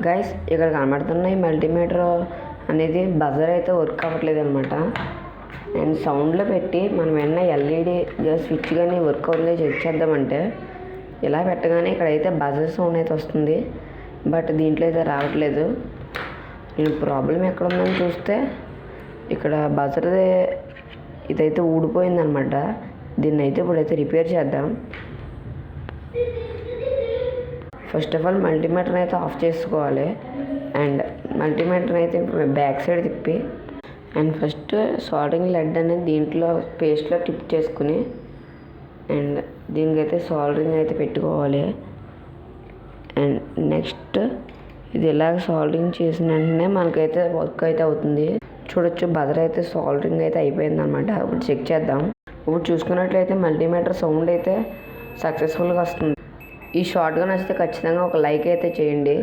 Guys ఇక్కడ కనబడుతున్న ఈ మల్టీమీటర్ అనేది బజర్ అయితే వర్క్ అవ్వట్లేదు అనమాట. అండ్ సౌండ్లో పెట్టి మనం వెన్న ఎల్ఈడి స్విచ్ కానీ వర్క్ అవుతుందో చెక్ చేద్దామంటే ఇలా పెట్టగానే ఇక్కడైతే బజర్ సౌండ్ అయితే వస్తుంది. బట్ దీంట్లో అయితే రావట్లేదు. నేను ప్రాబ్లం ఎక్కడ ఉందని చూస్తే ఇక్కడ బజర్ది ఇదైతే ఊడిపోయిందనమాట. దీన్ని అయితే ఇప్పుడైతే రిపేర్ చేద్దాం. ఫస్ట్ ఆఫ్ ఆల్ మల్టీమీటర్ అయితే ఆఫ్ చేసుకోవాలి. అండ్ మల్టీమీటర్ అయితే బ్యాక్ సైడ్ తిప్పి అండ్ ఫస్ట్ సాల్డరింగ్ లెడ్ అనేది దీంట్లో పేస్ట్లో టిప్ చేసుకుని అండ్ దీనికైతే సాల్డరింగ్ అయితే పెట్టుకోవాలి. అండ్ నెక్స్ట్ ఇది ఇలాగ సాల్డరింగ్ చేసిన వెంటనే మనకైతే వర్క్ అయితే అవుతుంది. చూడొచ్చు బజర్ అయితే సాల్డరింగ్ అయితే అయిపోయింది అనమాట. ఇప్పుడు చెక్ చేద్దాం. ఇప్పుడు చూసుకున్నట్లయితే మల్టీమీటర్ సౌండ్ అయితే సక్సెస్ఫుల్గా వస్తుంది. ఈ షార్ట్గా నచ్చితే ఖచ్చితంగా ఒక లైక్ అయితే చేయండి.